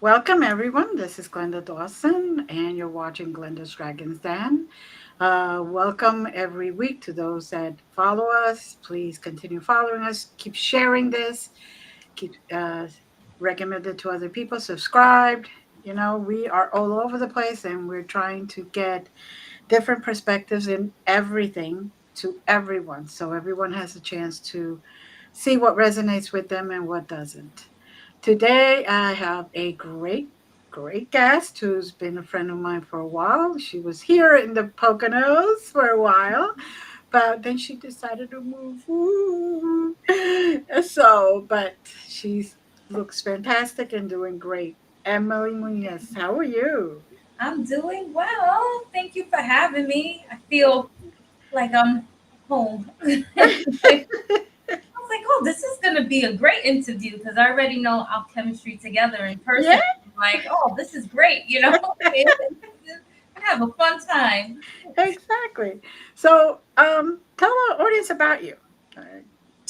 Welcome, everyone. This is Glenda Dawson, and you're watching Glenda's Dragon's Den. Welcome every week to those that follow us. Please continue following us. Keep sharing this. Keep recommend it to other people. Subscribed. We are all over the place, and we're trying to get different perspectives in everything to everyone, so everyone has a chance to see what resonates with them and what doesn't. Today, I have a great guest who's been a friend of mine for a while. She was here in the Poconos for a while, but then she decided to move. Ooh. But she looks fantastic and doing great. Emilie Munoz, how are you? I'm doing well. Thank you for having me. I feel like I'm home. I was like, oh, this is going to be a great interview because I already know our chemistry together in Yeah, person. I'm like, oh, this is great. I have a fun time. exactly. So, tell our audience about you.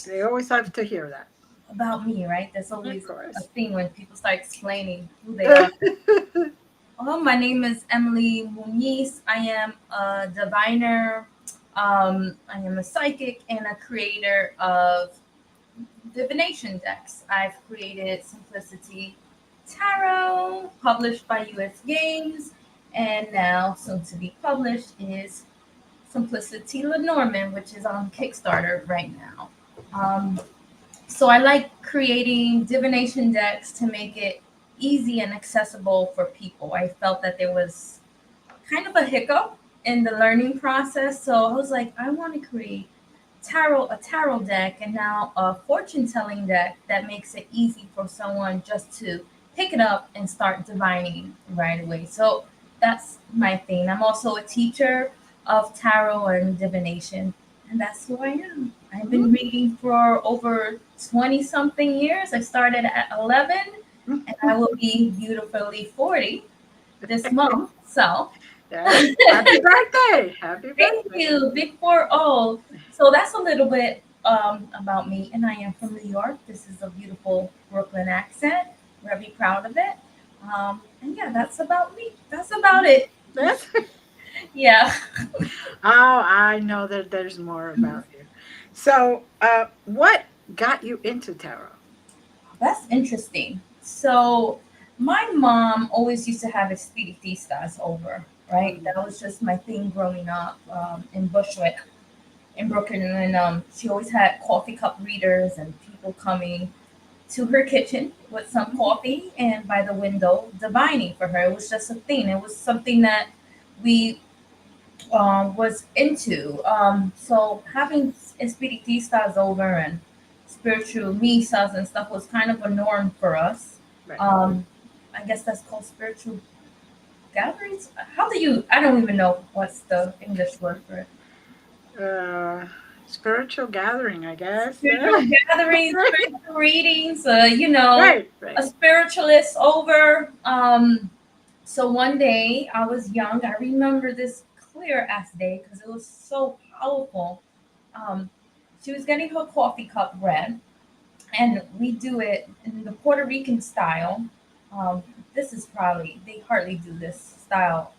They always have to hear that. About me, right? There's Of always a course. thing when people start explaining who they are. Oh, my name is Emilie Muñiz. I am a diviner. I am a psychic and a creator of divination decks. I've created Simplicity Tarot, published by US Games, and now soon to be published is Simplicity Lenormand, which is on Kickstarter right now. Um, so I like creating divination decks to make it easy and accessible for people. I felt that there was kind of a hiccup in the learning process, so I was like, I want to create tarot deck and now a fortune telling deck that makes it easy for someone just to pick it up and start divining right away. So that's my thing. I'm also a teacher of tarot and divination, and that's who I am. I've been reading for over 20 something years. I started at 11 and I will be beautifully 40 this month. So Yes. Happy birthday. Happy thank birthday. you, Big 4-0. So that's a little bit about me, and I am from New York. This is a beautiful Brooklyn accent. Very proud of it. And yeah, that's about me. That's about it. Yes. Yeah, Oh, I know that there's more about you. So, what got you into tarot? that's interesting. So my mom always used to have espiritistas over, right? Mm, That was just my thing growing up in Bushwick, in Brooklyn, and she always had coffee cup readers and people coming to her kitchen with some coffee and by the window divining for her. It was just a thing. It was something that we was into. So having espiritistas over and spiritual misas and stuff was kind of a norm for us. right. Um, I guess that's called spiritual gatherings. How do you? I don't even know what's the English word for it. Uh, Spiritual gathering, I guess. Spiritual gatherings, spiritual readings. Right, A right. spiritualist over. So one day I was young. I remember this clear as day because it was so powerful. Um, she was getting her coffee cup read, and we do it in the Puerto Rican style. Um, this is probably they hardly do this style.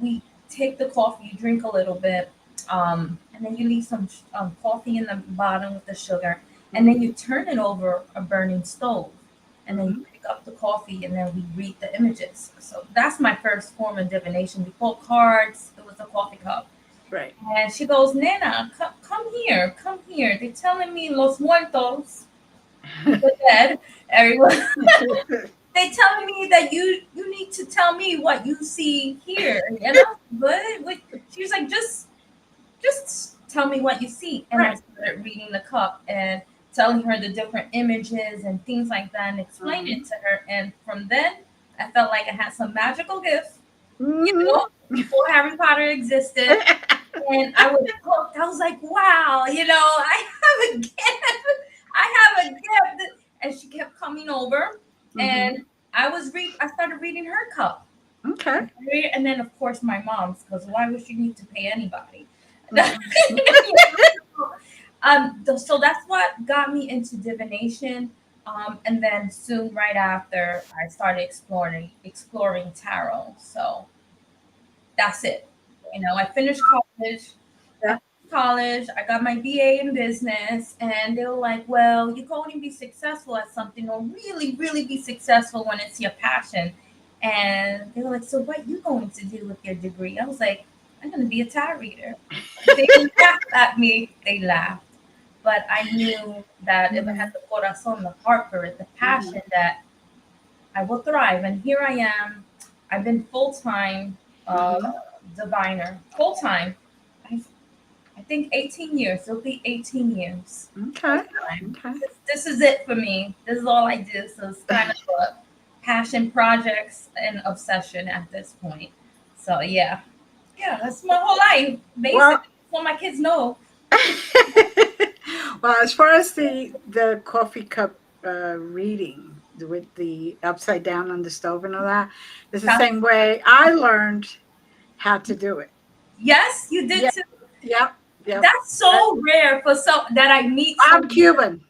We take the coffee, you drink a little bit, and then you leave some coffee in the bottom with the sugar, and then Hmm. you turn it over a burning stove, and then you Hmm. pick up the coffee, and then we read the images. So that's my first form of divination. We pulled cards. It was a coffee cup, Right. and she goes, "Nena, come here, come here. They're telling me los muertos, the dead, everyone." They telling me that you need to tell me what you see here. And I was like, what? She was like, just tell me what you see. And I Right. started reading the cup and telling her the different images and things like that and explaining Hmm. it to her. And from then, I felt like I had some magical gifts, Hmm. before Harry Potter existed. And I was hooked. I was like, wow, I have a gift. I have a gift. And she kept coming over, Hmm. and I started reading her cup. Okay. And then of course my mom's, because why would she need to pay anybody? Hmm. So that's what got me into divination. And then soon right after, I started exploring tarot. So that's it. I finished college. I Yeah. finished college. I got my BA in business, and they were like, "Well, you can only be successful at something, or really, really be successful when it's your passion." And they were like, "So what you going to do with your degree?" I was like, "I'm going to be a tarot reader." They laughed at me. They laughed, but I knew that if I had Mhm. the corazon, the heart for it, the Mhm. passion, that I will thrive. And here I am. I've been full time Mhm. diviner, full time. I, I think 18 years. It'll be 18 years. Okay. Full time. Okay. This is it for me. This is all I do. So it's kind of a passion projects and obsession at this point. So yeah, yeah, that's my whole life. Well, Basically, that's what my kids know. well, as far as the coffee cup reading with the upside down on the stove and all that, it's the That's, same way I learned how to do it. yes, you did Yeah. too. Yep. Yep. That's Uh, so rare for that I meet I'm someone. Cuban.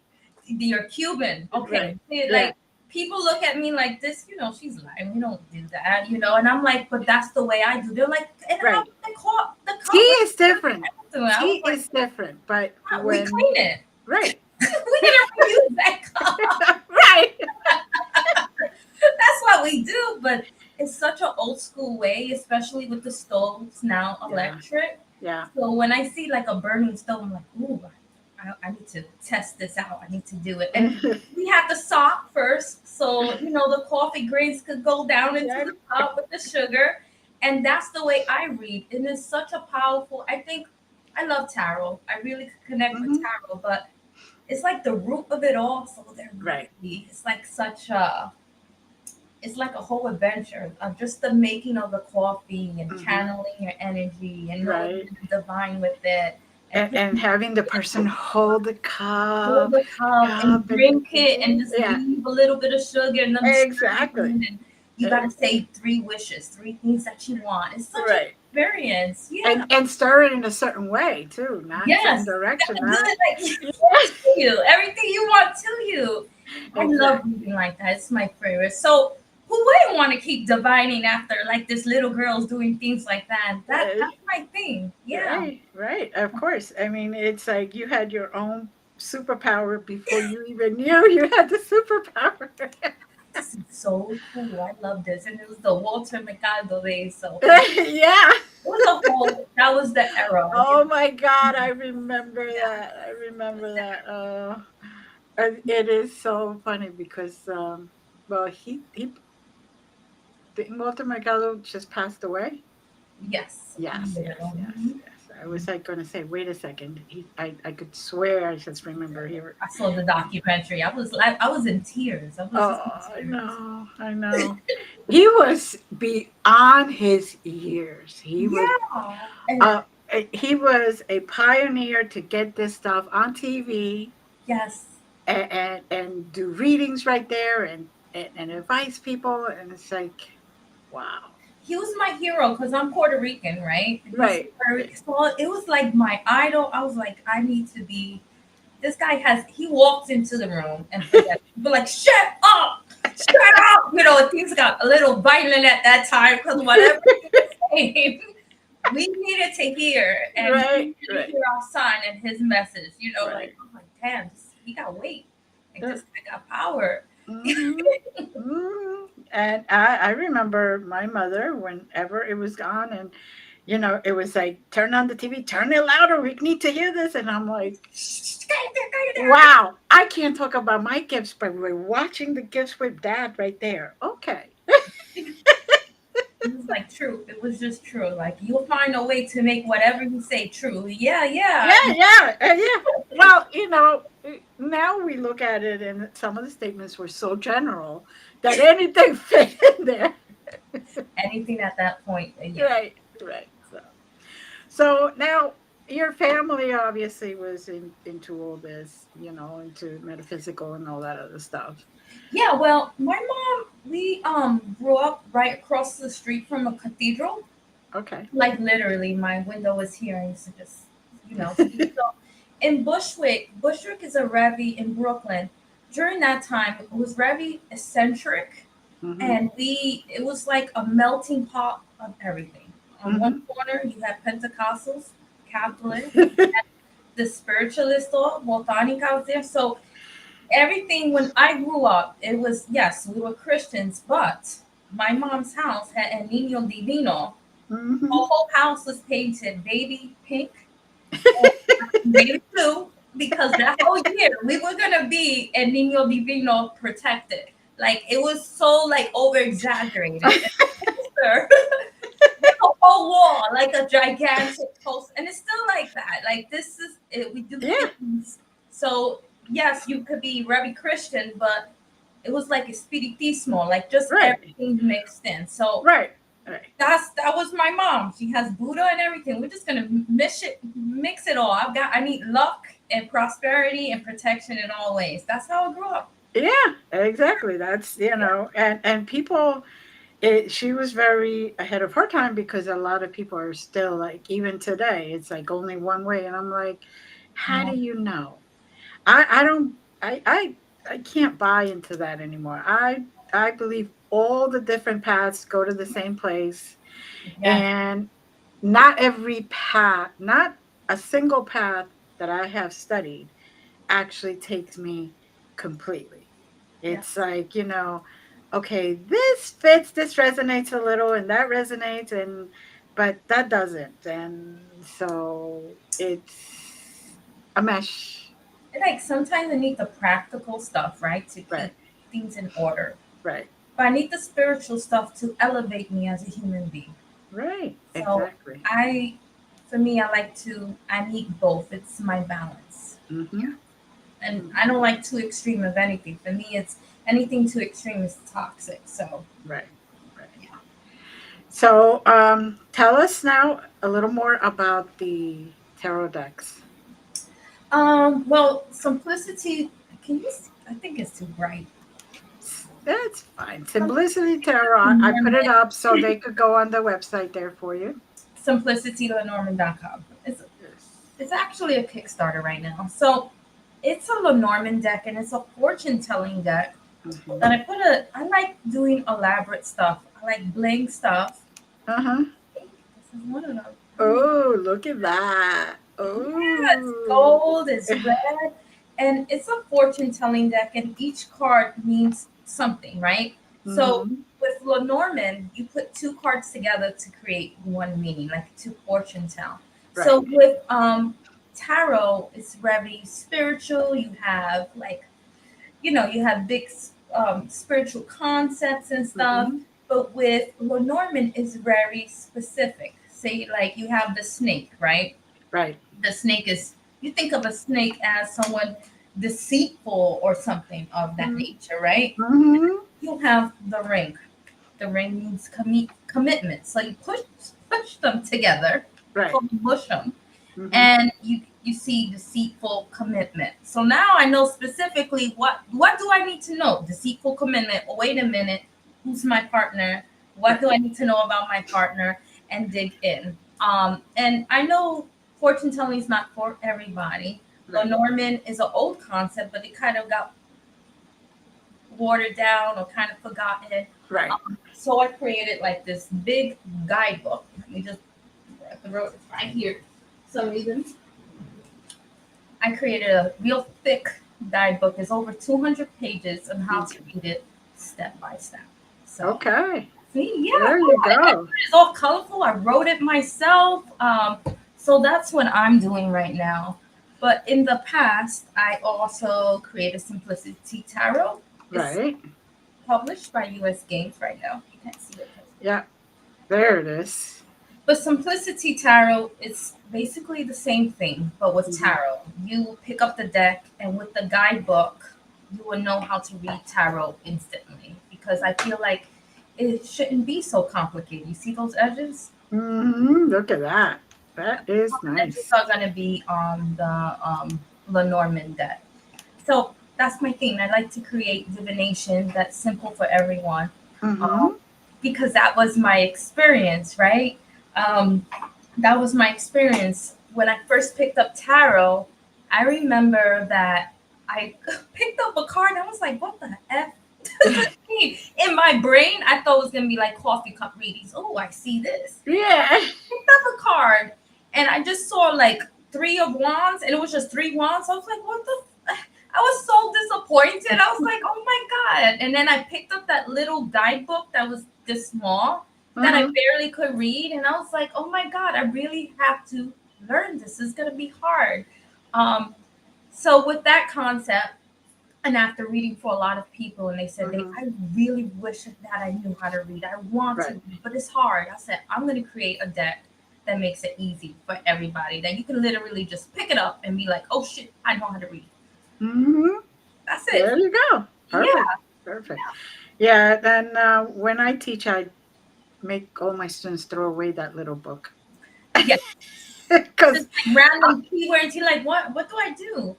You're Cuban. Okay. Right. See, Yeah. like people look at me like this, she's lying. We don't do that. And I'm like, but that's the way I do. They're like, and how Right. the Tea cup what is different. do I was Tea like, is different, but We when clean it. right. We didn't reuse that cup. Right. That's what we do. But it's such an old school way, especially with the stoves now Yeah. electric. Yeah. So when I see like a burning stove, I'm like, ooh, I need to test this out. I need to do it. And we have to soak first, so the coffee grains could go down into Yeah. the cup with the sugar. And that's the way I read. And it's such a powerful. I think I love tarot. I really could connect with Hmm. tarot, but it's like the root of it all. So they're Right. really. It's like such a. It's like a whole adventure of just the making of the coffee and Hmm. channeling your energy and knowing Right. the divine with it and And having the person hold the hold cup, the cup and cup, and drink it and just yeah, leave a little bit of sugar and them stirring exactly. and you gotta say 3 wishes, 3 things that you want. It's such an Right. experience. Yeah. And stir it in a certain way too, not a certain Yes. direction, That's not good. Like to you. Everything you want to you. I love exactly. reading like that. It's my favorite. So who wouldn't want to keep divining after like this little girl's doing things like that? That's my thing. Yeah. Right, right. Of course. I mean, it's like you had your own superpower before you even knew you had the superpower. This is so cool. I love this. And it was the Walter Mercado days. So Yeah. it was a whole, that was the era. Oh my God, I remember that. I remember that. And it is so funny because, well, he, didn't Walter Mercado just passed away? Yes. Yes, yes, yes, Mhm. yes. I was like going to say, wait a second. I could swear I just remember he. I saw the documentary. I was in tears. I was just in Oh, I tears. know, I know. He was beyond his years. Yeah. And He was a pioneer to get this stuff on TV yes, and do readings right there and advise people. And it's like, wow. he was my hero because I'm Puerto Rican, right? And he's Right, very, right. so it was like my idol. I was like, I need to be. This guy he walks into the room and forget. But like, shut up, shut up. Things got a little violent at that time because whatever he was saying, we needed to hear, and he Right, needed to right, hear our son and his message. Like, right. I'm like, damn, he got weight. Like Uh, this guy got power. mhm, mhm. And I remember my mother, whenever it was on, and it was like, turn on the TV, turn it louder. We need to hear this. And I'm like, wow, I can't talk about my gifts, but we're watching the gifts with dad right there. Okay. It was like true. It was just true. Like you'll find a way to make whatever you say true. Yeah, Yeah, yeah. yeah, yeah. Well, now we look at it, and some of the statements were so general that anything fit in there. Anything at that point. Yeah. Right, right. So now your family obviously was into all this, into metaphysical and all that other stuff. Yeah, well, my mom, we grew up right across the street from a cathedral. Okay. Like literally, my window was here. I used to just see. So in Bushwick is a Rebbe in Brooklyn. during that time it was very eccentric, Mm-hmm. and it was like a melting pot of everything. On one Mm-hmm. corner you had Pentecostals, Catholic, the spiritualist or Botanic out there. So everything, when I grew up, it was, yes, we were Christians, but my mom's house had a Nino Divino. Mm-hmm. Our whole house was painted baby pink and baby blue, because that whole year we were gonna be a Nino Divino protected. Like it was so like over exaggerated. And the poster, the whole wall, like a gigantic poster, and it's still like that. Like this is it. We do Yeah. things. So yes, you could be very Christian, but it was like Espiritismo, like just Right. everything mixed in. So Right. Right. that was my mom. She has Buddha and everything. We're just gonna mix it all. I need luck and prosperity and protection in all ways. That's how I grew up. Yeah. Exactly. That's and people. She was very ahead of her time because a lot of people are still like, even today, it's like only one way, and I'm like, how do Yeah. you know? I don't I can't buy into that anymore. I believe all the different paths go to the same place, Yeah. and not every path, not a single path that I have studied actually takes me completely. Yeah. It's like, okay, this fits, this resonates a little, and that resonates, and but that doesn't. And so it's a mesh. And like sometimes I need the practical stuff, right, to Right, keep things in order. right, But I need the spiritual stuff to elevate me as a human being. right, So exactly. I, for me, I need both. It's my balance. Mm-hmm. And I Mm-hmm. don't like too extreme of anything. For me, it's anything too extreme is toxic. So, Right, right. yeah. So tell us now a little more about the tarot decks. Well, simplicity. Can you? I think it's too bright. That's fine. Simplicity Simplicity Tarot. I put it Lenormand. up so they could go on the website there for you. SimplicityLenormand.com. Yes. It's actually a Kickstarter right now. So it's a Lenormand deck, and it's a fortune telling deck. And Mm-hmm. I like doing elaborate stuff. I like bling stuff. Uh-huh. This is one of them. Oh, look at that. Yeah, it's Oh. gold, it's red, and it's a fortune telling deck, and each card means something, right? So Mm-hmm. with Lenormand, you put two cards together to create one meaning, like to fortune tell. So Right. with tarot, it's very spiritual. You have like, you have big spiritual concepts and stuff. Mm-hmm. But with Lenormand, it's very specific. Say like you have the snake, right? Right. The snake is, you think of a snake as someone deceitful or something of that nature, right? Mm-hmm. You have the ring. The ring means commitment. So you push them together, Right. push them, Mm-hmm. and you see deceitful commitment. So now I know specifically what do I need to know? Deceitful commitment. Oh, wait a minute, who's my partner? What Right. do I need to know about my partner? And dig in. And I know fortune telling is not for everybody. Right. Lenormand is an old concept, but it kind of got watered down or kind of forgotten. Right. So I created like this big guidebook. Let me just grab the road. It's right here. For some reason I created a real thick guidebook. It's over 200 pages on how to Mm. read it step by step. So, Okay. see, yeah, There you cool. go. It's all colorful. I wrote it myself. So that's what I'm doing right now. But in the past, I also created Simplicity Tarot. It's Right. published by US Games right now. You can't see it. Yeah. There it is. But Simplicity Tarot is basically the same thing, but with Mm-hmm. tarot. You pick up the deck, and with the guidebook, you will know how to read tarot instantly. Because I feel like it shouldn't be so complicated. You see those edges? Mm-hmm. Look at that. That is Those edges nice. are going to be on the Lenormand deck. So that's my thing. I like to create divination that's simple for everyone. Um, Mm-hmm. because that was my experience, right? Um, that was my experience when I first picked up tarot. I remember that I picked up a card and I was like, what the F does this mean? In my brain, I thought it was gonna be like coffee cup readings. Oh, I see this. Yeah. Picked up a card and I just saw like three of wands and it was just three wands. I was like, what the I was so disappointed. I was like, oh my God. And then I picked up that little guidebook that was this small that I Uh-huh. barely could read. And I was like, oh my God, I really have to learn this. It's going to be hard. Um, so, with that concept, and after reading for a lot of people, and they said, Uh-huh. I really wish that I knew how to read. I want to Right. read, but it's hard. I said, I'm going to create a deck that makes it easy for everybody, that you can literally just pick it up and be like, oh shit, I know how to read. Mm-hmm. That's it. There you go. Perfect. Yeah. Perfect. Yeah. Then when I teach, I make all my students throw away that little book Yeah. because Just like random keywords. You're like, what do I do?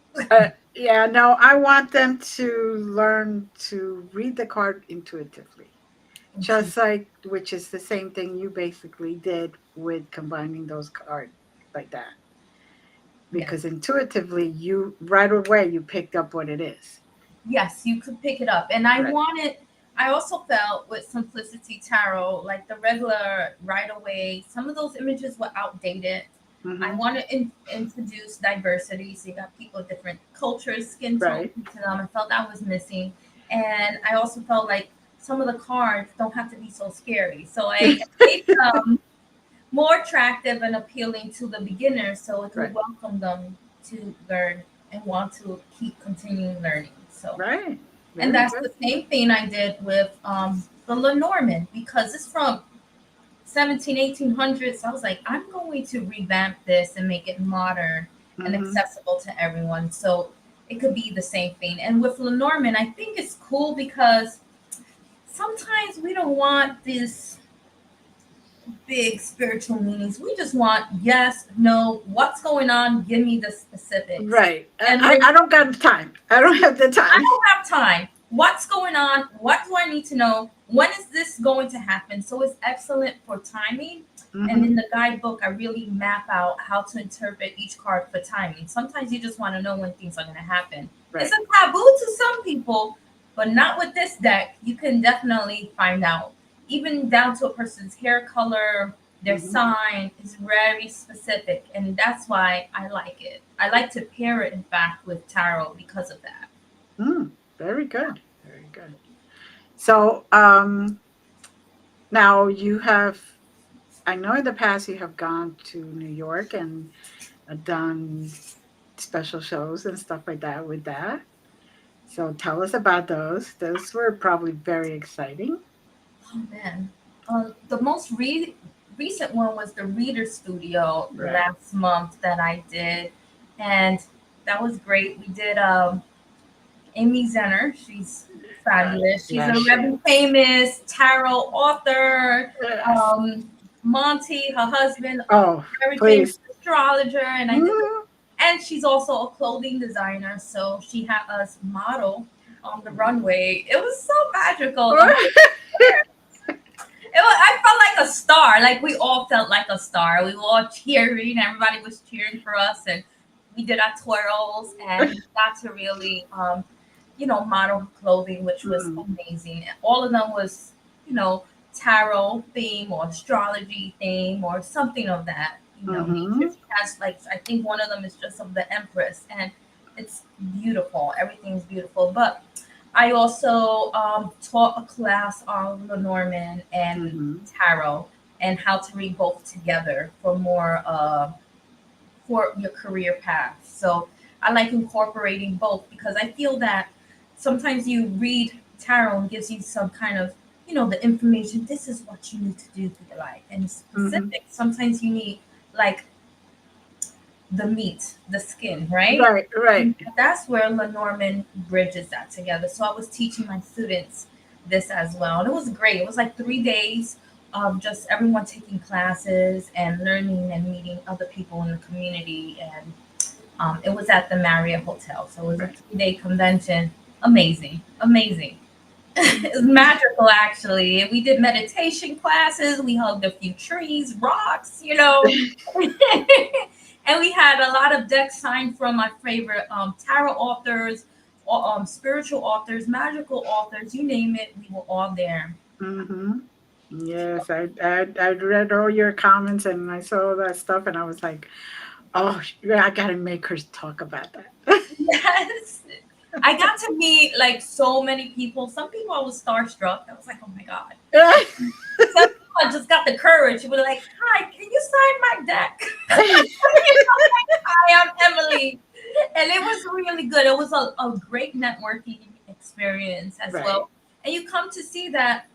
yeah, no, I want them to learn to read the card intuitively. Into Just like, which is the same thing you basically did with combining those cards like that. yes. Because intuitively, you right away you picked up what it is. Yes, you could pick it up. And I Right. wanted I also felt with Simplicity Tarot, like the regular right away, some of those images were outdated. I Mm-hmm. want to introduce diversity. So you got people of different cultures, skin tones Right. to them. I felt that was missing. And I also felt like some of the cards don't have to be so scary. So I made them more attractive and appealing to the beginners so it could Right. welcome them to learn and want to keep continuing learning. So, Right. and Very that's good. the same thing I did with the Lenormand because it's from 1800s. I was like, I'm going to revamp this and make it modern and Mm-hmm. accessible to everyone. So it could be the same thing. And with Lenormand, I think it's cool because sometimes we don't want this big spiritual meanings. We just want yes, no, what's going on? Give me the specifics. Right. And I don't got the time. I don't have the I time. don't have time. What's going on? What do I need to know? When is this going to happen? So it's excellent for timing. And Mm-hmm. in the guidebook, I really map out how to interpret each card for timing. Sometimes you just want to know when things are going to happen. It's Right. a taboo to some people, but not with this deck. You can definitely find out, even down to a person's hair color, their Mm-hmm. sign is very specific. And that's why I like it. I like to pair it, in fact, with tarot because of that. Mm, very good. Very good. So now you have, I know in the past you have gone to New York and done special shows and stuff like that with that. So tell us about those. Those were probably very exciting. Oh man, the most recent one was the Reader Studio Right. last month that I did, and that was great. We did Amy Zenner. She's fabulous. She's a Yes, she very is. famous tarot author. Yes. Um, Monty, her husband, Oh, very famous please. astrologer, and I did. Mhm. And she's also a clothing designer, so she had us model on the runway. It was so magical. The whole I felt like a star. Like we all felt like a star. We were all cheering. Everybody was cheering for us, and we did our twirls and we got to really, model clothing, which was Mhm. amazing. And all of them was, tarot theme or astrology theme or something of that, nature. Mhm. She has like I think one of them is just of the Empress, and it's beautiful. Everything's beautiful, but I also taught a class on Lenormand and Mhm. tarot and how to read both together for more for your career path. So I like incorporating both because I feel that sometimes you read tarot and gives you some kind of the information. This is what you need to do for your life, and Mhm. specific. Sometimes you need like the meat, the skin, right? Right, right. And that's where Lenormand bridges that together. So I was teaching my students this as well. And it was great. It was like 3 days of just everyone taking classes and learning and meeting other people in the community. And it was at the Marriott Hotel. So it was a Right. 3-day convention. Amazing. Amazing. It was Mhm. magical, actually. We did meditation classes. We hugged a few trees, rocks. And we had a lot of decks signed from my favorite tarot authors. spiritual authors, magical authors, you name it, we were all there. Mm-hmm. Yes, I read all your comments and I saw that stuff and I was like, oh, yeah, I gotta make her talk about that. Yes. I got to meet like so many people. Some people I was starstruck. I was like, oh my God. Some people I just got the courage. You were like, hi, can you sign my deck? Hi, I'm Emily. And it was really good. It was a great networking experience as Right. well. And you come to see that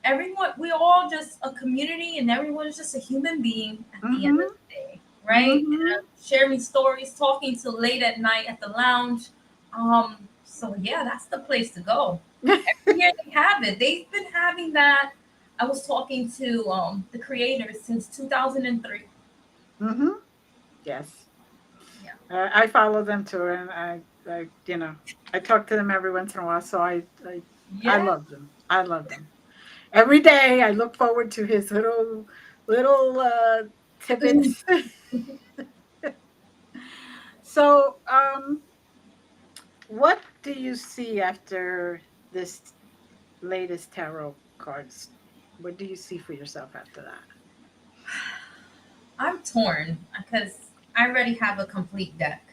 everyone, we're all just a community and everyone is just a human being at the end of Mm-hmm. the day, right? Mm-hmm. And sharing stories, talking till late at night at the lounge. So yeah, that's the place to go. Every year they have it. They've been having that. I was talking to the creators since 2003. Mm-hmm. Yes. Yeah. I follow them too, and I talk to them every once in a while. So I Yeah. love them. I love them. Every day, I look forward to his little tidbits. So, what do you see after this latest tarot cards? What do you see for yourself after that? I'm torn because I already have a complete deck.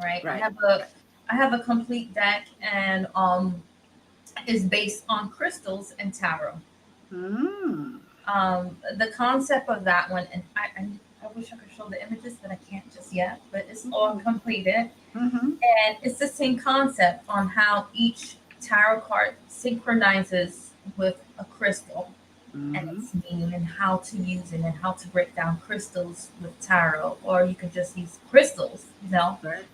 Right. Right. Right. I have a complete deck and is based on crystals and tarot. Mm. The concept of that one, and I wish I could show the images, but I can't just yet. But it's all completed, Mm-hmm. and it's the same concept on how each tarot card synchronizes with a crystal and Mm-hmm. its meaning, and how to use it, and how to break down crystals with tarot, or you could just use crystals, you know. Right.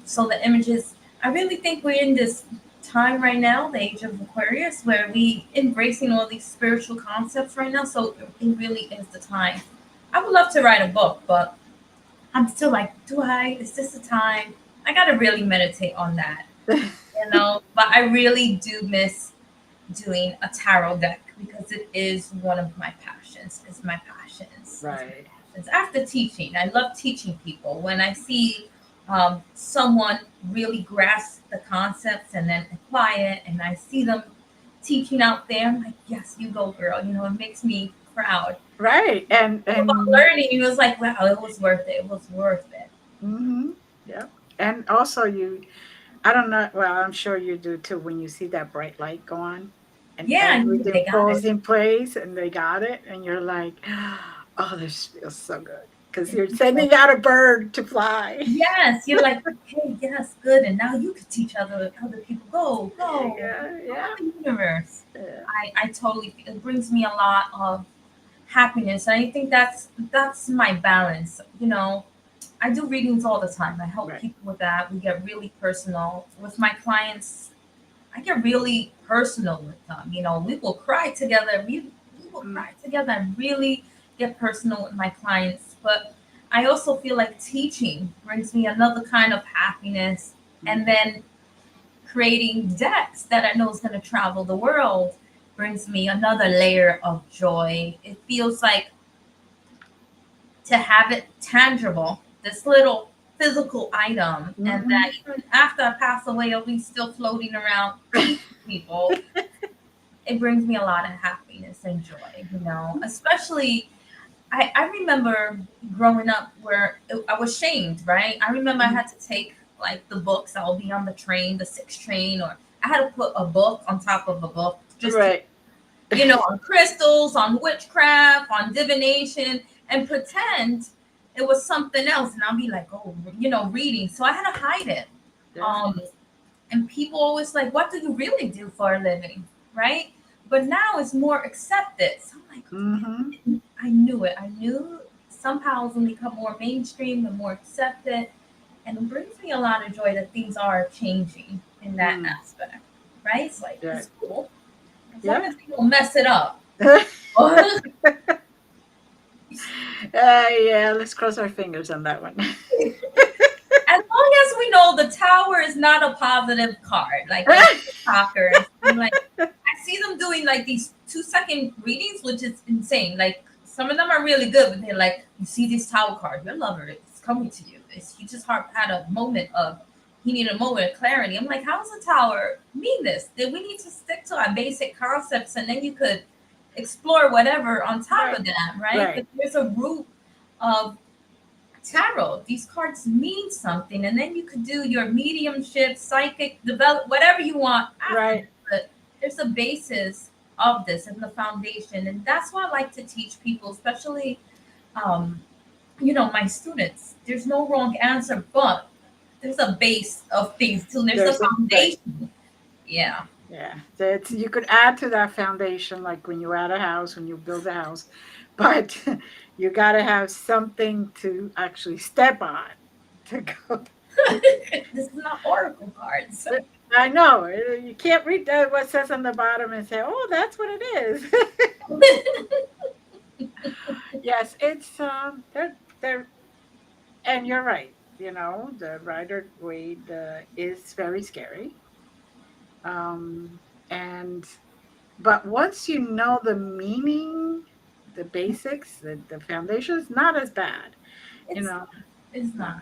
So the images, I really think we're in this time right now, the age of Aquarius, where we embracing all these spiritual concepts right now. So it really is the time. I would love to write a book, but I'm still like, do I? Is this the time? I gotta really meditate on that, you know. But I really do miss doing a tarot deck because it is one of my passions. It's my passions. It's my Right. passions. After teaching, I love teaching people. When I see someone really grasp the concepts and then apply it, and I see them teaching out there, I'm like, yes, you go, girl. You know, it makes me proud. Right. About And learning, it was like, wow, it was worth it. It was worth it. mm-hmm. Yeah. And also I don't know, well, I'm sure you do too when you see that bright light go on and Yeah, and everything they got it. falls in place and they got it and you're like, oh, this feels so good because you're sending out a bird to fly. Yes, you're like, okay, yes, good. And now you could teach other people. Go, go, Yeah, go yeah, in the universe. yeah. I totally it brings me a lot of happiness. And I think that's my balance. You know, I do readings all the time. I help Right. people with that. We get really personal. With my clients, I get really personal with them. You know, we will cry together. We will Mm, cry together and really get personal with my clients. But I also feel like teaching brings me another kind of happiness. And mhm. then creating decks that I know is going to travel the world brings me another layer of joy. It feels like to have it tangible, this little physical item, and that Mhm. even after I pass away, it'll be still floating around teaching people. It brings me a lot of happiness and joy, you know, especially I remember growing up where I was shamed, right? I remember I Mhm. had to take like the books. I'll be on the train, the 6 train, or I had to put a book on top of a book just to, Right. you know, on crystals, on witchcraft, on divination, and pretend it was something else. And I'll be like, oh, you know, reading. So I had to hide it. Yeah. Um, and people always like, what do you really do for a living, right? But now it's more accepted. So I'm like, Mhm. I knew it. I knew somehow it's going to become more mainstream and more accepted. And it brings me a lot of joy that things are changing in that Mm. aspect, right? It's like, Yeah. it's cool. As long Yeah. as they don't mess it up. As Yeah, let's cross our fingers on that one. long as we know the tower is not a positive card, like those TikTokers. I'm like, I see them doing like these 2 second readings, which is insane. Like some of them are really good, but they're like, you see this tower card, your lover is coming to you. You just had a moment of he needed a moment of clarity. I'm like, how does a tower mean this? Did we need to stick to our basic concepts and then you could explore whatever on top Right. of that, right? Right. But there's a root of tarot. These cards mean something, and then you could do your mediumship, psychic, develop whatever you want after Right. this. But there's a basis of this and the foundation, and that's why I like to teach people, especially um, my students. There's no wrong answer, but there's a base of things too. There's a There's a right. foundation. Yeah. Yeah. That's you could add to that foundation, like when you add a house, when you build a house, but you got to have something to actually step on to go. This is not oracle cards. I know you can't read what says on the bottom and say, "Oh, that's what it is." Yes, it's they're and you're right. You know, the Rider Waite is very scary. And but once you know the meaning, the basics, the foundation is not as bad. You it's know, it's no, not.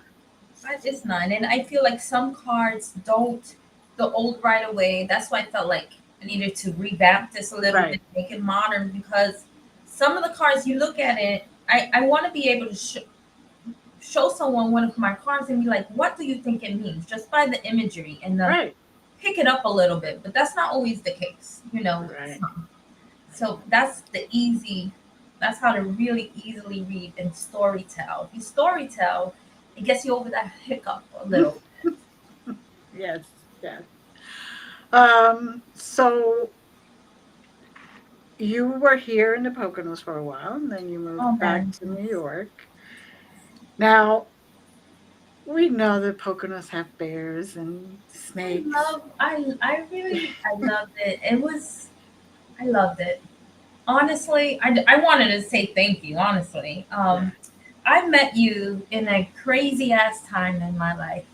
It's not. And I feel like some cards don't the old right away. That's why I felt like I needed to revamp this a little right, bit, make it modern because some of the cards you look at it, I want to be able to show someone one of my cards and be like, what do you think it means? Just by the imagery and the right, pick it up a little bit. But that's not always the case, right. So that's how to really easily read and story tell. If you story tell, it gets you over that hiccup a little. Yes, yes. So you were here in the Poconos for a while, and then you moved Oh back man, to New York. Now we know that Poconos have bears and snakes. I loved it. I loved it. Honestly, I wanted to say thank you. Honestly, Yeah. I met you in a crazy ass time in my life.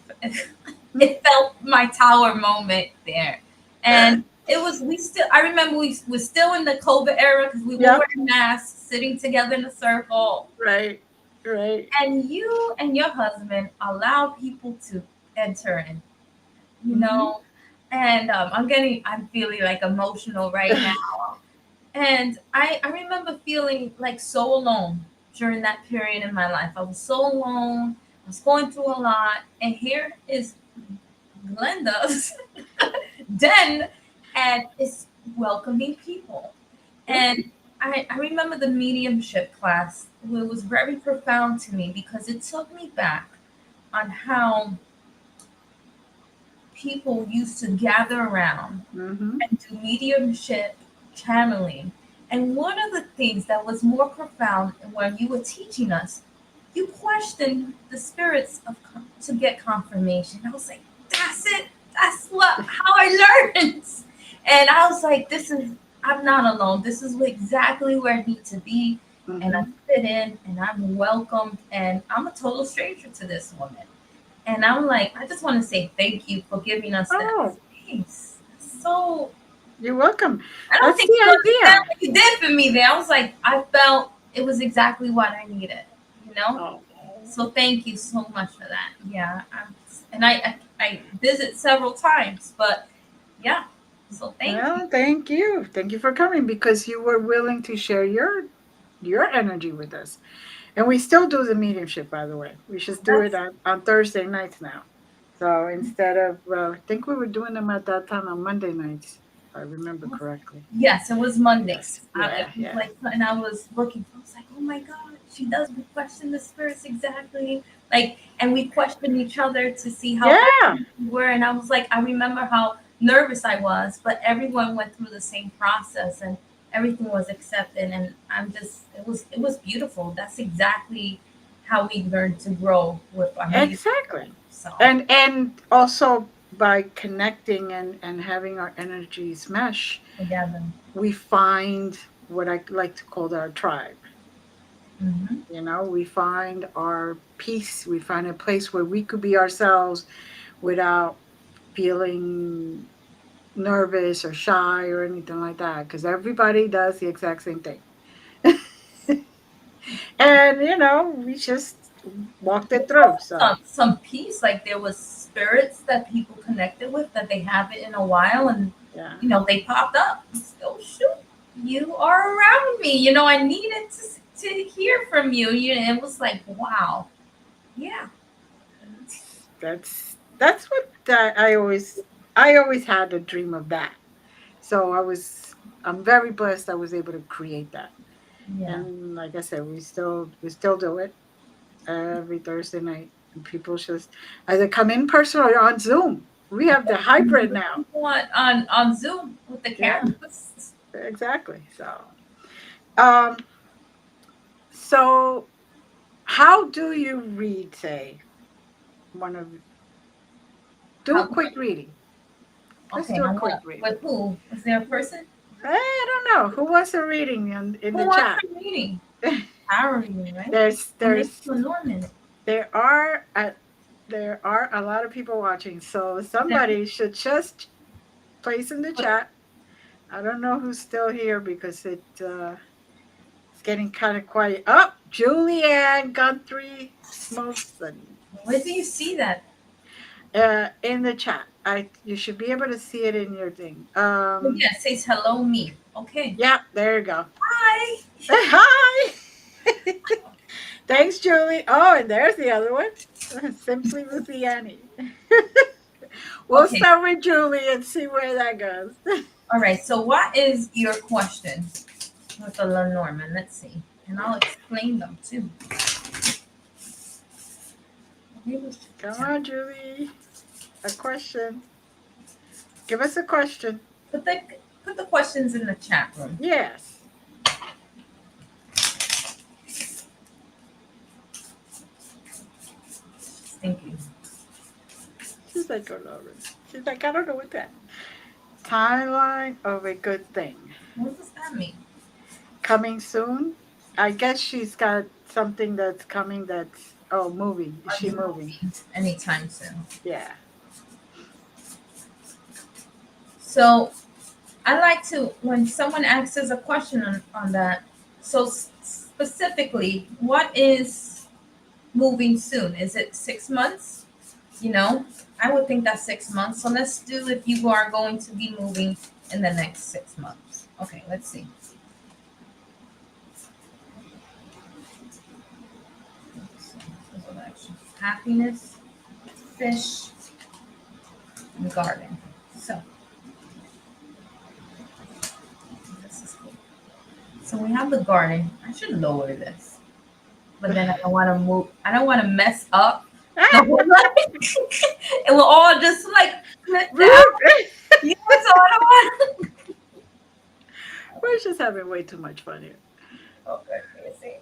It felt my tower moment there, and it was we still. I remember we were still in the COVID era because we were Yep. wearing masks, sitting together in a circle, Right. Right. and you and your husband allow people to enter in, you Hmm. know. And I'm feeling like emotional right now. And I remember feeling like so alone during that period in my life. I was so alone. I was going through a lot. And here is Glenda's den and is welcoming people. Yeah. And I remember the mediumship class. It was very profound to me because it took me back on how people used to gather around Hmm. and do mediumship channeling. And one of the things that was more profound when you were teaching us, you questioned the spirits to get confirmation. I was like, that's it. That's how I learned. And I was like, I'm not alone. This is exactly where I need to be. And I Hmm. fit in and I'm welcomed. And I'm a total stranger to this woman. And I'm like, I just want to say thank you for giving us that Oh, space. So you're welcome. I don't That's think you the understand idea. what you did for me there. I was like, I felt it was exactly what I needed, you know? Oh, So thank you so much for that. Yeah. And I visit several times, but yeah. So thank you. well, thank you. Thank you for coming because you were willing to share your energy with us. And we still do the mediumship, by the way. We just do it That's on Thursday nights now. So instead of, I think we were doing them at that time on Monday nights, if I remember correctly. Yes, it was Yes. Mondays. It Yeah. was Yeah. like, and I was looking. I was like, oh my god, she does question the spirits exactly. Like, and we questioned each other to see how Yeah. open we were. And I was like, I remember how nervous I was, but everyone went through the same process, and everything was accepted. And it was beautiful. That's exactly how we learned to grow with our media. Exactly. So And also by connecting and having our energies mesh, together. we find what I like to call our tribe. Hmm. You know, we find our peace. We find a place where we could be ourselves without feeling nervous or shy or anything like that. Because everybody does the exact same thing. And, we just walked it through. So Some peace, like there was spirits that people connected with that they haven't in a while, and yeah, they popped up. Oh shoot, you are around me. I needed to hear from you. It was like, wow, yeah. that's what I always had a dream of that. So I'm very blessed I was able to create that. Yeah. And like I said, we still do it every Thursday night. And people just either come in person or on Zoom. We have the hybrid now. What on Zoom with the Yeah, cameras? exactly. Um, so how do you read? Say one of do How a do quick reading. Let's Okay, do a on quick what? reading. With who? Is there a person? I don't know who wants a reading in Who the wants chat. a meeting? Tarot reading, right? there's Or maybe there's Lenormand. there are a lot of people watching, so Then somebody should just place in the what, chat. I don't know who's still here because it's getting kind of quiet. Oh, Julianne Guthrie Smokeson. where do you see that? In the chat. You should be able to see it in your thing. Oh, yeah, it says hello me. Okay. Yeah, there you go. Hi. Hi. Thanks, Julie. Oh, and there's the other one. Simply Luciani. We'll Okay. start with Julie and see where that goes. All right. So what is your question with the Lenormand? Let's see. And I'll explain them too. Come on, Julie. A question. Give us a question. Put the put the questions in the chat room. Yes. Thank you. She's like, oh, no. She's like, I don't know what that. Timeline of a good thing. What does that mean? Coming soon. I guess she's got something that's coming that's, oh, moving. Is Are she you moving? moving anytime soon? Yeah. So I like to, when someone asks us a question on that, so specifically, what is moving soon? Is it 6 months? I would think that's 6 months. So let's do if you are going to be moving in the next 6 months. Okay, let's see. Happiness, fish, and garden. So this is cool. So we have the garden. I should lower this, but then I don't want to move. I don't want to mess up the whole it will all just like flip down. So I don't want. We're just having way too much fun here. Okay, let me see.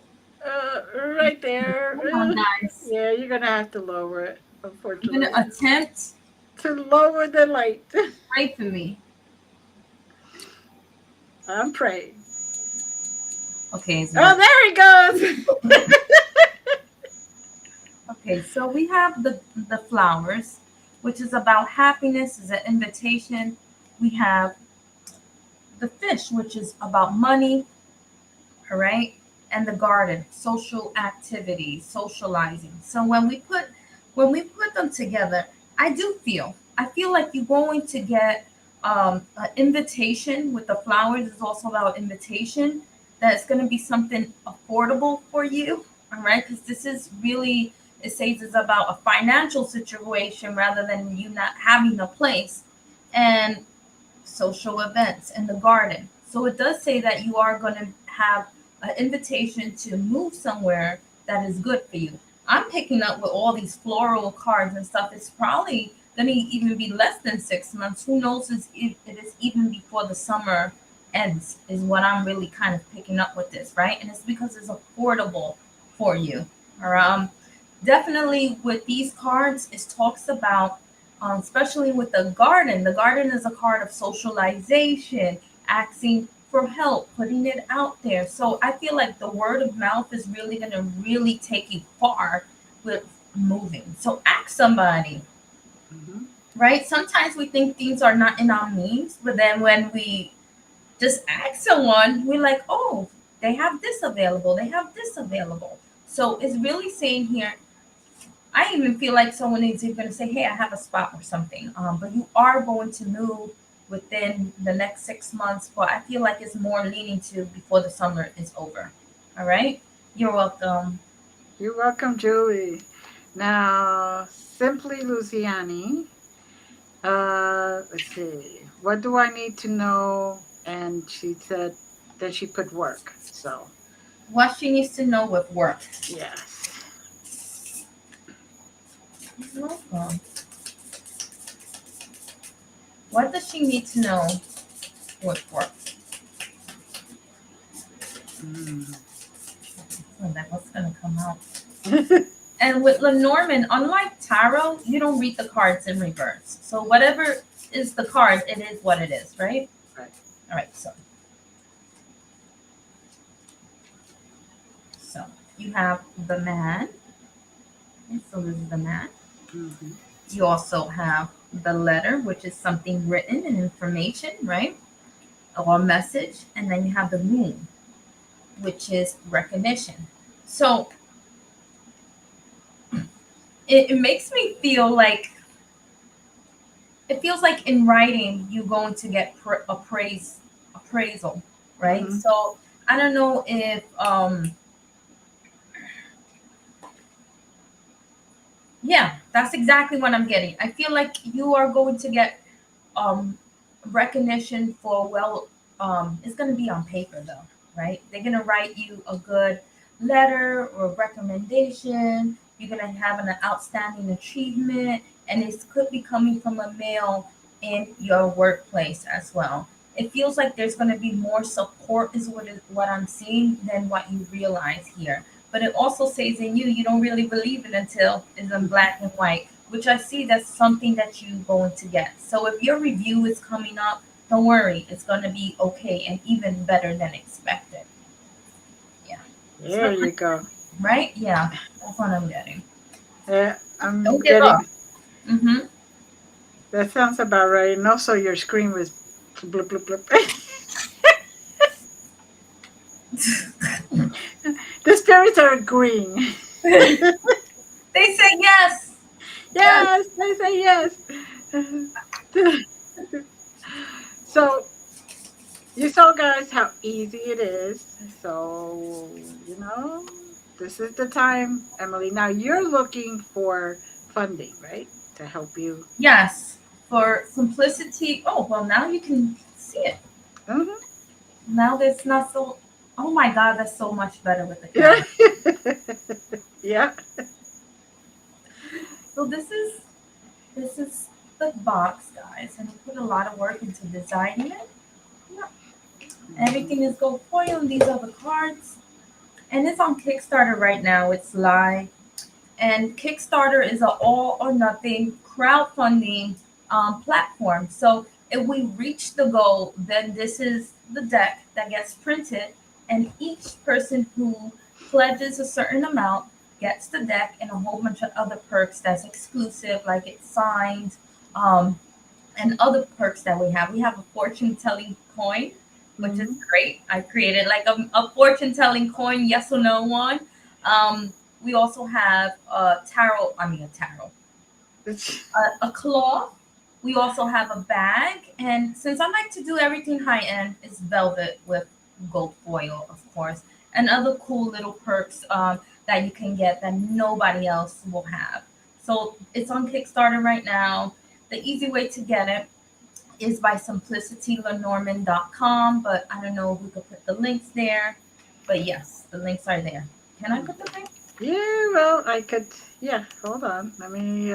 Right there. Come on, guys. Yeah, you're gonna have to lower it, I'm gonna unfortunately. attempt. To lower the light. Pray for me. I'm praying. Okay. Oh, there he goes. Okay, so we have the flowers, which is about happiness, is an invitation. We have the fish, which is about money, all right, and the garden, social activities, socializing. So when we put them together, I feel like you're going to get an invitation with the flowers. Is also about invitation. That's going to be something affordable for you, all right, because this is really, it says it's about a financial situation rather than you not having a place, and social events in the garden. So it does say that you are going to have an invitation to move somewhere that is good for you. I'm picking up with all these floral cards and stuff. It's probably going to even be less than 6 months. Who knows if it is even before the summer ends, is what I'm really kind of picking up with this, right? And it's because it's affordable for you. Or definitely with these cards, it talks about especially with the garden. The garden is a card of socialization, asking for help, putting it out there. So I feel like the word of mouth is really going to really take you far with moving. So ask somebody, Mhm. right? Sometimes we think things are not in our means, but then when we just ask someone, we're like, oh, they have this available, they have this available. So it's really saying here, I even feel like someone is even going to say, "Hey, I have a spot or something." But you are going to move within the next 6 months. But I feel like it's more leaning to before the summer is over. All right. You're welcome. You're welcome, Julie. Now, Simply Luciani. Let's see. What do I need to know? And she said that she put work. So, What she needs to know with work. yes. You're welcome. What does she need to know with work? Mm. Oh, that was gonna come out. And with Lenormand, unlike tarot, you don't read the cards in reverse. So whatever is the card, it is what it is, right? Right. All right. So you have the man. Okay, so this is the man. Hmm. You also have the letter, which is something written and information, right? Or a message. And then you have the moon, which is recognition. So it makes me feel like it feels like in writing you're going to get appraisal, right? Hmm. So I don't know if yeah, that's exactly what I'm getting. I feel like you are going to get um recognition for it's going to be on paper though, right? They're going to write you a good letter or recommendation. You're going to have an outstanding achievement, and it could be coming from a male in your workplace as well. It feels like there's going to be more support is what I'm seeing than what you realize here. But it also says in you don't really believe it until it's in black and white, which I see that's something that you're going to get. So if your review is coming up, don't worry, it's going to be okay and even better than expected. Yeah. There you go. Right? Yeah. That's what I'm getting. Yeah, I'm Don't give getting up. Mm-hmm. that sounds about right. And also, your screen was blip, blip, blip. The spirits are agreeing. They say yes. Yes. Yes, they say yes. So, you saw, guys, how easy it is. So, this is the time, Emily. Now, you're looking for funding, right? To help you. Yes. For simplicity. Oh, well, now you can see it. Hmm. Now that's not so. Oh my God, that's so much better with the Yeah. camera. Yeah. So this is the box, guys, and I put a lot of work into designing it. Yeah. Mhm. Everything is gold foil, and these are the cards. And it's on Kickstarter right now. It's live, and Kickstarter is an all or nothing crowdfunding platform. So if we reach the goal, then this is the deck that gets printed, and each person who pledges a certain amount gets the deck and a whole bunch of other perks that's exclusive, like it's signed, um, and other perks that we have. We have a fortune telling coin, which is Mhm. great. I created like a fortune telling coin, yes or no one. We also have a tarot, a cloth. We also have a bag. And since I like to do everything high end, it's velvet with gold foil, of course, and other cool little perks that you can get that nobody else will have. So it's on Kickstarter right now. The easy way to get it is by simplicitylenormand.com, but I don't know if we could put the links there. But yes, the links are there. Can I put the link? Yeah, well, I could. Yeah, hold on. Let me.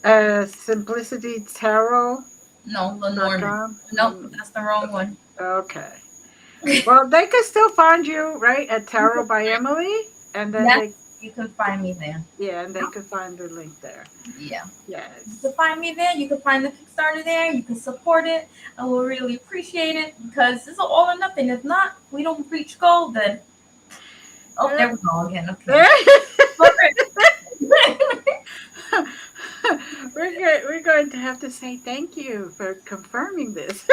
Simplicitytarot.com. No, Lenormand. Nope, that's the wrong one. Okay. Well, they could still find you, right, at Tarot by Emily, and then Yes, you can find me there. yeah, and they could find the link there. Yeah. You can Yes. find me there. You can find the Kickstarter there. You can support it. I will really appreciate it because it's all or nothing. If not, we don't reach goal, then oh, Yeah. there we go again. Okay. All right. We're going to have to say thank you for confirming this.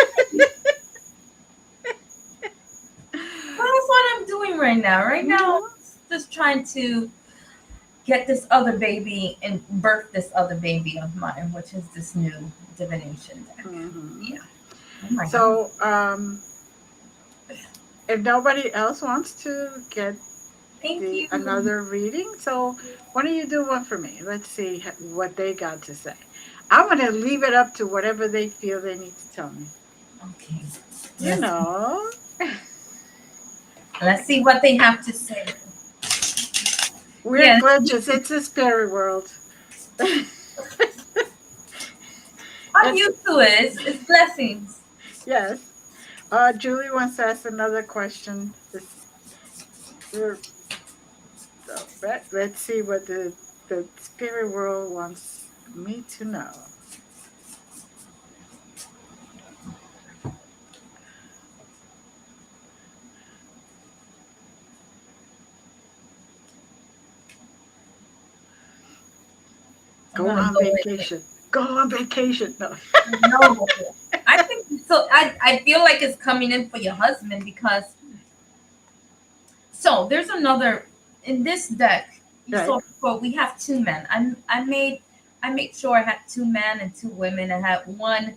Well, that's what I'm doing right now. Right now, Mhm. just trying to get this other baby and birth this other baby of mine, which is this new divination deck. Hmm. Yeah. Oh my god. So, if nobody else wants to get Thank the you. another reading, so why don't you do one for me? Let's see what they got to say. I'm going to leave it up to whatever they feel they need to tell me. Okay. You Let's know, let's see what they have to say. we're Yes. glitches. It's a spirit world. I'm And used to it. It's blessings. yes, Julie wants to ask another question. We're, let's see what the spirit world wants me to know. I'm Go gonna on go with it. vacation. Go on vacation. No. No, I think so. I feel like it's coming in for your husband because so there's another in this deck. You Right. saw before we have two men. I made sure I had two men and two women. I had one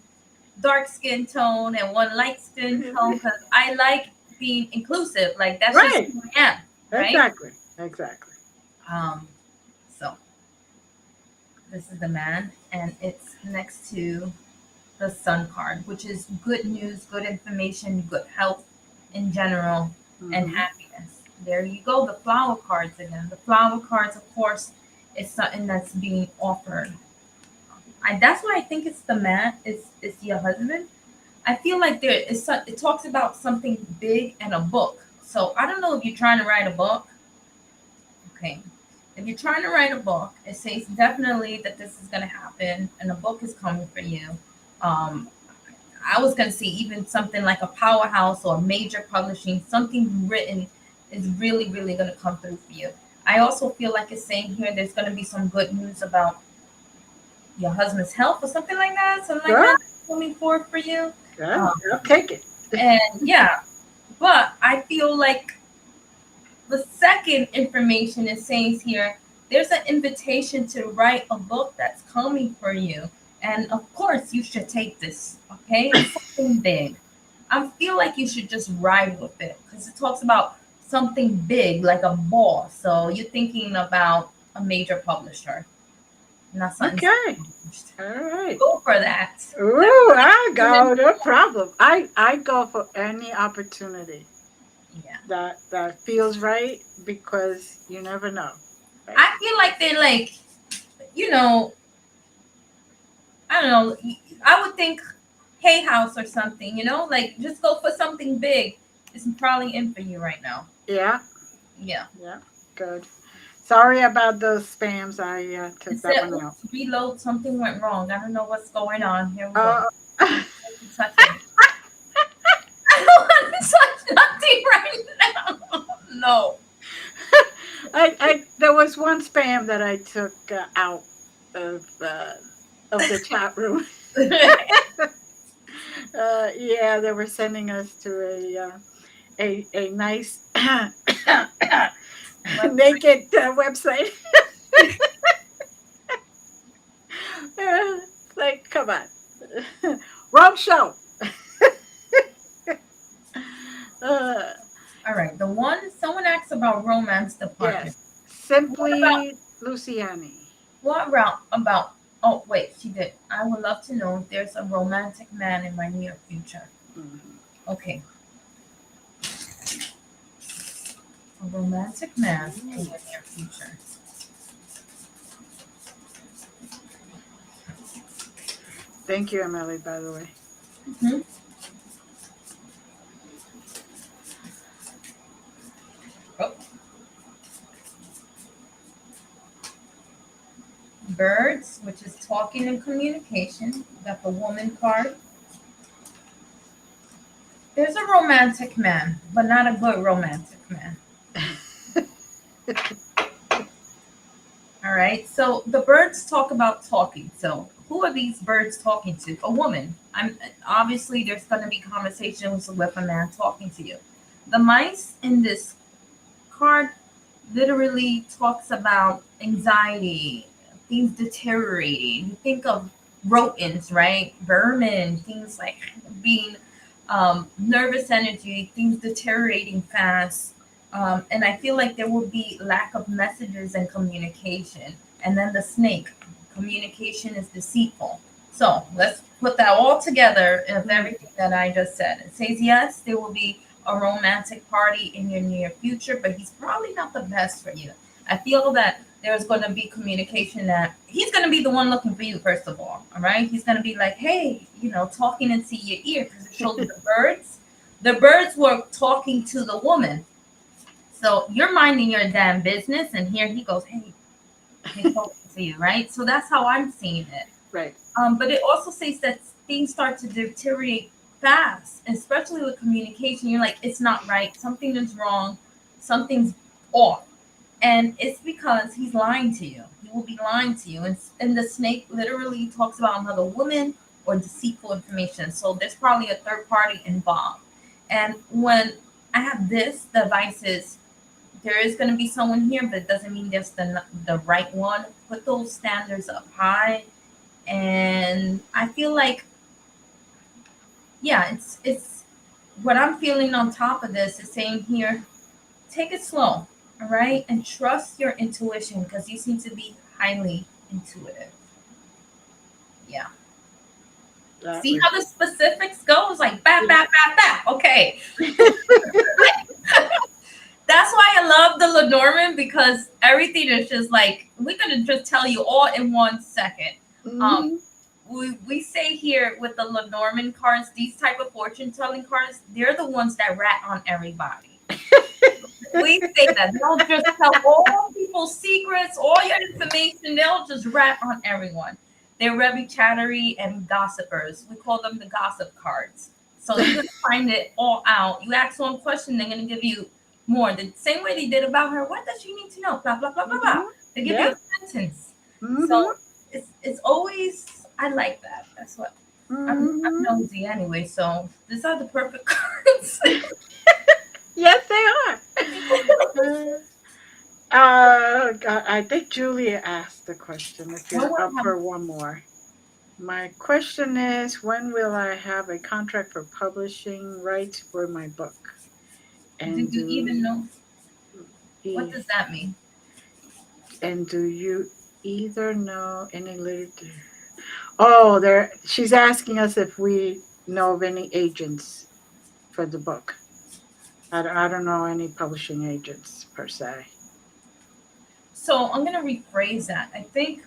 dark skin tone and one light skin tone because I like being inclusive. Like that's just Right. who I am, right? Exactly. Exactly. Um, so this is the man, and it's next to the sun card, which is good news, good information, good health in general, and Hmm. happiness. There you go, the flower cards again. The flower cards, of course, is something that's being offered. That's why I think it's the man, it's your husband. I feel like it talks about something big and a book. So I don't know if you're trying to write a book. Okay. If you're trying to write a book, it says definitely that this is going to happen and a book is coming for you. Um, I was gonna say even something like a powerhouse or a major publishing, something written is really, really gonna come through for you. I also feel like it's saying here there's gonna be some good news about your husband's health or something like that, something like Good. that coming forward for you. Good. Um, I'll take it. and yeah, but I feel like the second information is saying here there's an invitation to write a book that's coming for you. And of course, you should take this, okay? It's something big. I feel like you should just ride with it because it talks about something big, like a ball. So you're thinking about a major publisher, not something Okay. self-published. All right. Go for that. Ooh, I go. No problem. I go for any opportunity Yeah. that feels right because you never know. Right. I feel like they're like, you know, I don't know. I would think Hay House or something, like just go for something big. It's probably in for you right now. Yeah. Yeah. Yeah. Good. Sorry about those spams. I It took that said, one out. oops, reload, something went wrong. I don't know what's going on. Here we go. Uh, I don't want to touch it. I don't want to touch nothing right now. No. there was one spam that I took out of uh, of the chat room. Yeah, they were sending us to a nice What? naked website. Like, come on, wrong show. Uh, All right. The one, someone asked about romance department. yes, What about, simply Luciani. about, oh, wait, she did. I would love to know if there's a romantic man in my near future. Mhm. Okay. A romantic man in the near future. Thank you, Emily. By the way, Mhm. Oh, birds, which is talking and communication. We got the woman card. There's a romantic man, but not a good romantic man. All right. So the birds talk about talking. So who are these birds talking to? A woman. I'm obviously there's going to be conversations with a man talking to you. The mice in this card, literally talks about anxiety, things deteriorating. You think of rodents, right? Vermin, things like being nervous energy, things deteriorating fast. And I feel like there will be lack of messages and communication. And then the snake, communication is deceitful. So let's put that all together of everything that I just said. It says, yes, there will be a romantic party in your near future, but he's probably not the best for you. I feel that there's going to be communication that he's going to be the one looking for you, first of all right? He's going to be like, hey, talking into your ear because it shows the birds. The birds were talking to the woman. So you're minding your damn business, and here he goes, hey, he's talking to you, right? So that's how I'm seeing it. Right. But it also says that things start to deteriorate fast, especially with communication. You're like, it's not right. Something is wrong. Something's off. And it's because he's lying to you. He will be lying to you. And the snake literally talks about another woman or deceitful information. So there's probably a third party involved. And when I have this, the advice is there is going to be someone here, but it doesn't mean there's the right one. Put those standards up high. And I feel like, yeah, it's what I'm feeling on top of this is saying here, take it slow, all right? And trust your intuition because you seem to be highly intuitive. Yeah. That See was, how the specifics goes? Like, bap, bap, bap, bap. Okay. That's why I love the Lenormand because everything is just like, we're going to just tell you all in 1 second. Um, mhm. we say here with the Lenormand cards, these type of fortune telling cards, they're the ones that rat on everybody. We say that they'll just tell all people's secrets, all your information. They'll just rat on everyone. They're very chattery and gossipers. We call them the gossip cards. So you're gonna find it all out. You ask one question, they're gonna give you more. The same way they did about her. What does she need to know? Blah blah blah blah blah. Mhm. They give you Yeah. a sentence. Mhm. So it's always I like that. That's what I'm Mhm. nosy anyway. So these are the perfect cards. Yes, they are. God, I think Julia asked the question. If When you're will up I have for one more, my question is, when will I have a contract for publishing rights for my book? Do And you even know what e- does that mean? do you either know any literature? Oh, there. She's asking us if we know of any agents for the book. I don't know any publishing agents per se. So I'm gonna rephrase that. I think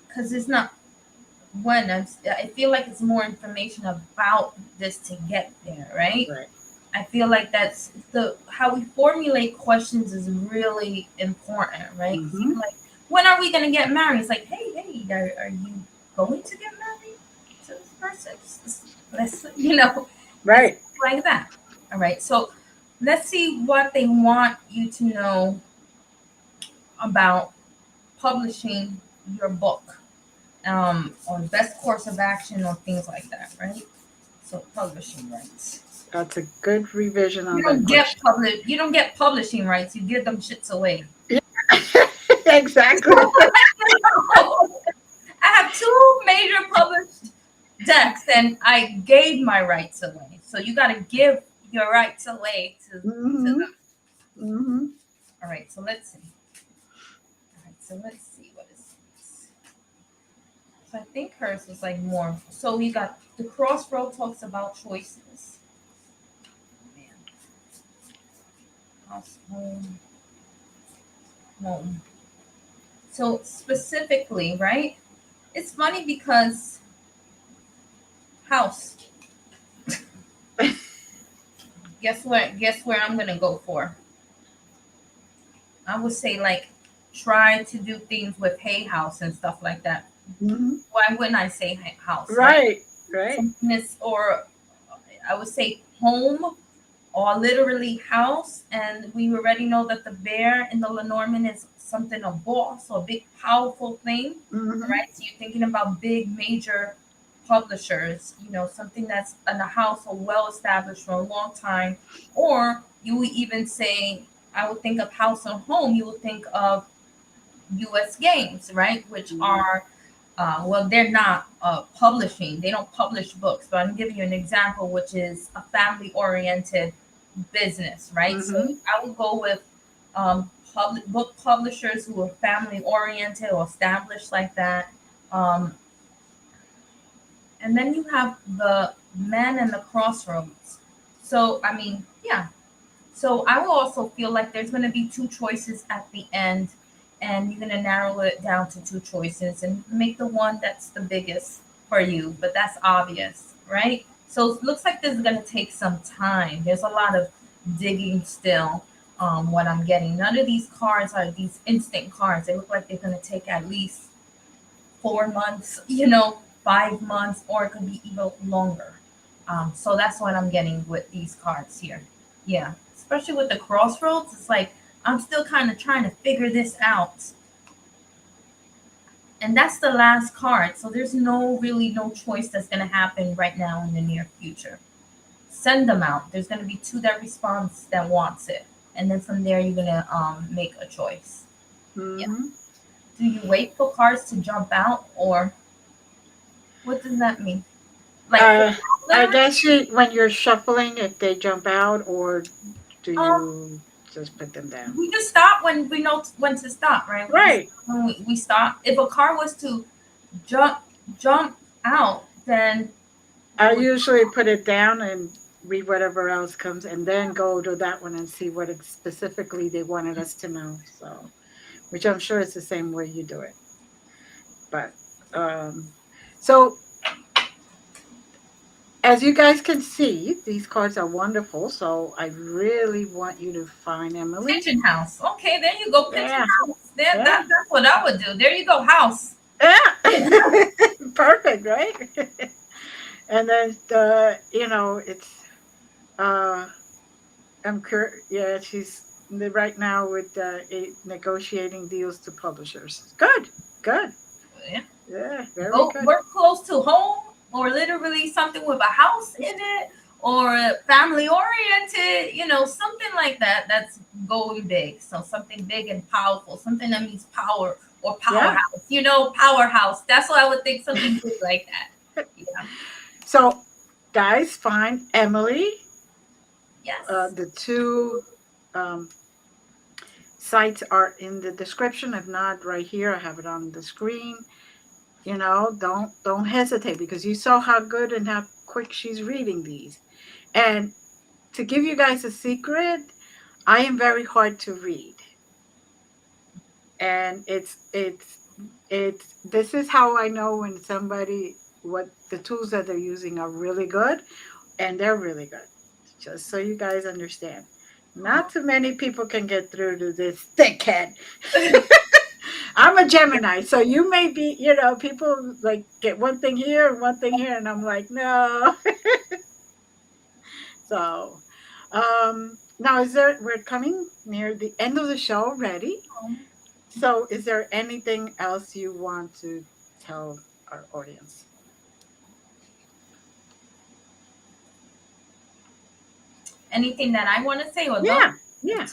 because it's not I feel like it's more information about this to get there, right? Right. I feel like that's the how we formulate questions is really important, right? Because Mm-hmm. even like, when are we gonna get married? It's like, hey, are you going to get married to this person? Let's it's Right. like that. All right, so let's see what they want you to know about publishing your book, or best course of action or things like that, right? So publishing rights. That's a good revision You on that don't get question. you don't get publishing rights, you give them shits away. Yeah, exactly. I have two major published decks and I gave my rights away. So you gotta give your rights away to Mm-hmm. them. Mm-hmm. All right, so let's see. All right, so let's see what is this. So I think hers was like more. So we got the crossroad talks about choices. Man, house, home. So specifically, right? It's funny because house. Guess what? Guess where I'm gonna go for? I would say like try to do things with hay house and stuff like that. Mm-hmm. Why wouldn't I say house, right? Right. Right. Something is, or I would say home or literally house. And we already know that the bear in the Lenormand is something a boss or a big powerful thing, Mm-hmm. right? So you're thinking about big major publishers, something that's in a house or well established for a long time, or you would even say I would think of house or home, you would think of U.S. games, right? Which Mhm. are, well, they're not publishing. They don't publish books. But I'm giving you an example, which is a family-oriented business, right? So Mhm. I would go with public book publishers who are family-oriented or established like that. Um, and then you have the man and the crossroads. So I mean, yeah, so I will also feel like there's going to be two choices at the end, and you're going to narrow it down to two choices and make the one that's the biggest for you. But that's obvious, right? So it looks like this is going to take some time. There's a lot of digging still. What I'm getting. None of these cards are these instant cards. They look like they're going to take at least 4 months, 5 months, or it could be even longer. So that's what I'm getting with these cards here. Yeah, especially with the crossroads, it's like I'm still kind of trying to figure this out. And that's the last card. So there's no choice that's going to happen right now in the near future. Send them out. There's going to be two that responds that wants it. And then from there, you're going to make a choice. Yeah. Mhm. Do you wait for cards to jump out, or what does that mean? Like Uh, I literally? guess when you're shuffling, if they jump out, or do Um, you just put them down? we just stop when we know when to stop, right? We just Right. when we stop. If a car was to jump jump out, then we I would. usually put it down and read whatever else comes, and then go to that one and see what specifically they wanted us to know. So, which I'm sure it's the same way you do it. But so as you guys can see, these cards are wonderful. So I really want you to find Emily. Pigeon house. Okay, there you go. Pigeon Yeah, house. There, yeah, that's what I would do. There you go. House. yeah. Perfect, right? And then it's uh yeah, she's right now with negotiating deals to publishers. Good, good. Yeah. Yeah, very Go good. work close to home, or literally something with a house in it, or family oriented, something like that. That's going big. So something big and powerful, something that means power or Yeah. powerhouse, powerhouse. That's what I would think, something big like that. Yeah. So, guys, find Emily. Yes. The two um, sites are in the description. If not, right here, I have it on the screen. Don't hesitate, because you saw how good and how quick she's reading these. And to give you guys a secret, I am very hard to read, and it's this is how I know when somebody what the tools that they're using are really good, and they're really good. Just so you guys understand, not Oh. too many people can get through to this thick head. I'm a Gemini, so you may be, people like get one thing here and one thing here, and I'm like, no. So, now we're coming near the end of the show already. So, is there anything else you want to tell our audience? Anything that I want to say or love? Yeah, yeah.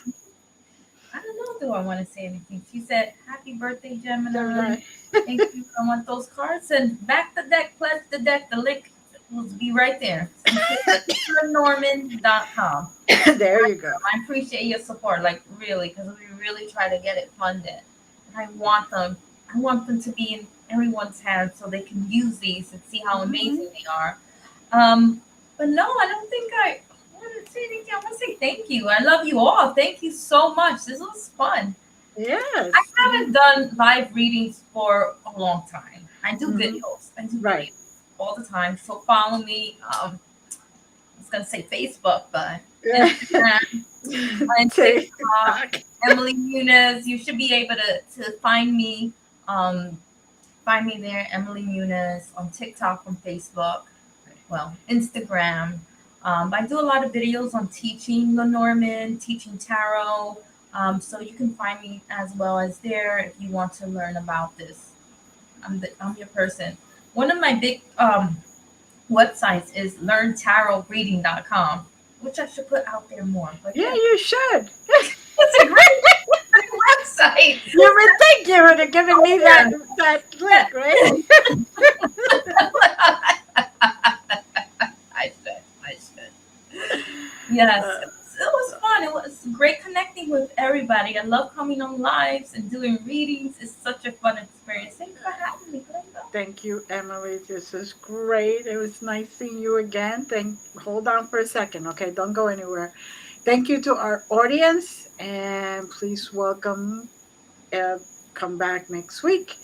I don't know. Do I want to say anything? She said, "Happy birthday, Gemini." Gemini. Thank you. I want those cards and back the deck, pledge the deck. The link will be right there. You see it at lenormand.com. There you go. I appreciate your support, like really, because we really try to get it funded. And I want them. I want them to be in everyone's hands so they can use these and see how Hmm. amazing they are. Um, but no, I don't think I want to say anything. I want to say thank you. I love you all. Thank you so much. This was fun. I Yes. haven't done live readings for a long time. I do Hmm. videos. I do Right. videos all the time. So follow me. I was gonna say Facebook, but Yeah. Instagram and TikTok. TikTok. Emilie Munoz. You should be able to find me. Um, find me there, Emilie Munoz, on TikTok, on Facebook, well, Instagram. I do a lot of videos on teaching Lenormand, teaching tarot. So you can find me as well as there if you want to learn about this. I'm your person. One of my big websites is learntarotreading.com, which I should put out there more. But Yeah, yeah, you should. great, great website. You would think you would have given Oh me yeah. that Yeah. link, right? I should. I should. Yes, Uh, it was fun. It was great connecting with everybody. I love coming on lives and doing readings. It's such a fun experience. Thanks for having me, Glenda. Thank you, Emily. This is great. It was nice seeing you again. Hold on for a second, okay? Don't go anywhere. Thank you to our audience, and please welcome. Uh, Come back next week.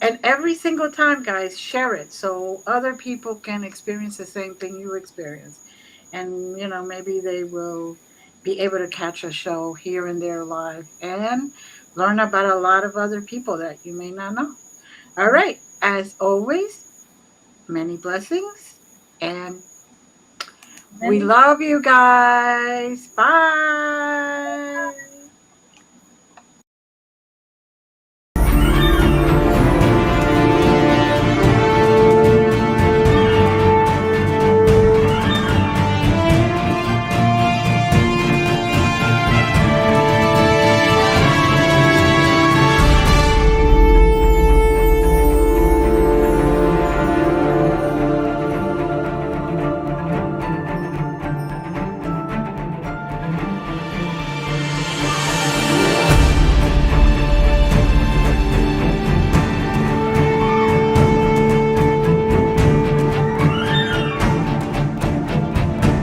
And every single time, guys, share it so other people can experience the same thing you experience. And, maybe they will be able to catch a show here in their life and learn about a lot of other people that you may not know. All right. As always, many blessings. And we Many love you guys. Bye.